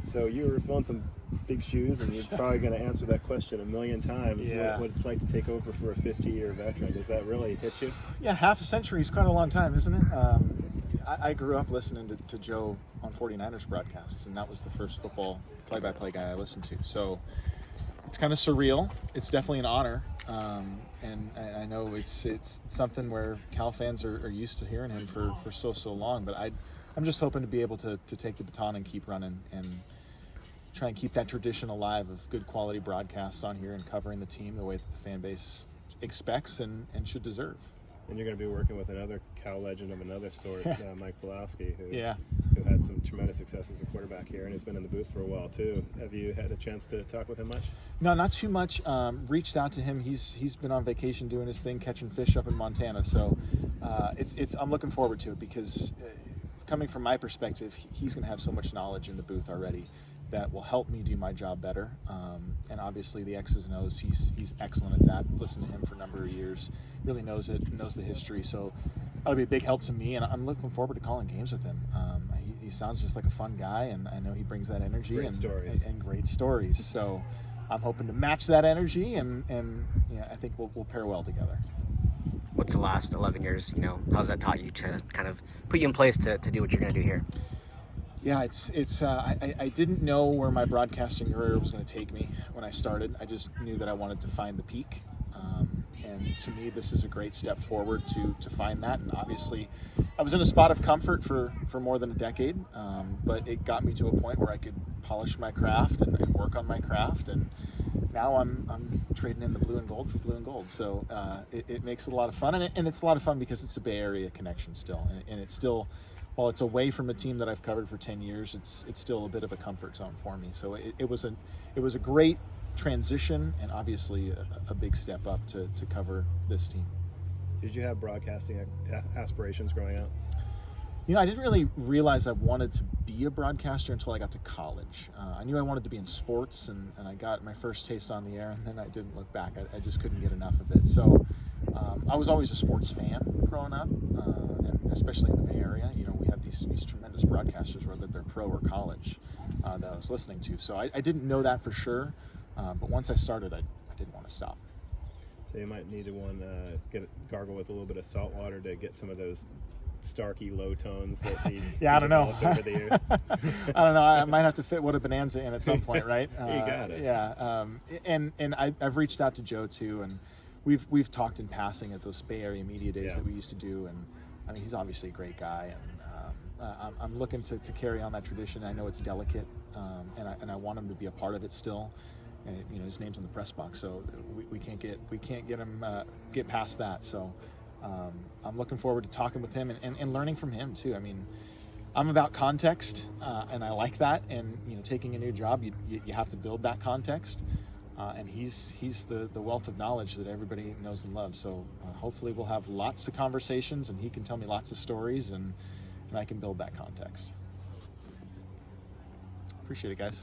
So you were filling some big shoes, and you're probably going to answer that question a million times. Yeah. What it's like to take over for a 50-year veteran. Does that really hit you? Yeah, half a century is quite a long time, isn't it? I grew up listening to Joe on 49ers broadcasts, and that was the first football play-by-play guy I listened to. So it's kind of surreal. It's definitely an honor, and I know it's something where Cal fans are used to hearing him for so long. But I'm just hoping to be able to take the baton and keep running and try and keep that tradition alive of good quality broadcasts on here and covering the team the way that the fan base expects and should deserve. And you're going to be working with another Cal legend of another sort, Mike Pulaski, who had some tremendous success as a quarterback here, and he's been in the booth for a while too. Have you had a chance to talk with him much? No, not too much. Reached out to him. He's been on vacation doing his thing, catching fish up in Montana. So I'm looking forward to it because coming from my perspective, he's going to have so much knowledge in the booth already that will help me do my job better. And obviously the X's and O's, he's excellent at that. Listened to him for a number of years, really knows it, knows the history. So that'll be a big help to me, and I'm looking forward to calling games with him. He sounds just like a fun guy, and I know he brings that energy and great stories. So I'm hoping to match that energy, and I think we'll pair well together. What's the last 11 years, how's that taught you to kind of put you in place to do what you're going to do here? Yeah, I didn't know where my broadcasting career was going to take me when I started. I just knew that I wanted to find the peak. And to me, this is a great step forward to find that. And obviously, I was in a spot of comfort for more than a decade, but it got me to a point where I could polish my craft and work on my craft. And now I'm trading in the blue and gold for blue and gold. So it makes it a lot of fun. And it's a lot of fun because it's a Bay Area connection still. And it's still, while it's away from a team that I've covered for 10 years, it's still a bit of a comfort zone for me. So it was a great transition, and obviously a big step up to cover this team. Did you have broadcasting aspirations growing up? I didn't really realize I wanted to be a broadcaster until I got to college. I knew I wanted to be in sports, and I got my first taste on the air, and then I didn't look back. I just couldn't get enough of it. So I was always a sports fan growing up, and especially in the Bay Area. We have these tremendous broadcasters, whether they're pro or college, that I was listening to. So I didn't know that for sure. But once I started, I didn't want to stop. So you might need to gargle with a little bit of salt water to get some of those Starkey low tones that he I don't know. over the years. I don't know. I might have to fit What a Bonanza in at some point, right? You got it. Yeah. And I've reached out to Joe too, and we've talked in passing at those Bay Area media days that we used to do, and I mean he's obviously a great guy, and I'm looking to carry on that tradition. I know it's delicate, and I want him to be a part of it still. And, his name's on the press box, so we can't get him get past that. So I'm looking forward to talking with him and learning from him too. I mean, I'm about context, and I like that. And taking a new job, you have to build that context. And he's the wealth of knowledge that everybody knows and loves. So hopefully we'll have lots of conversations, and he can tell me lots of stories, and I can build that context. Appreciate it, guys.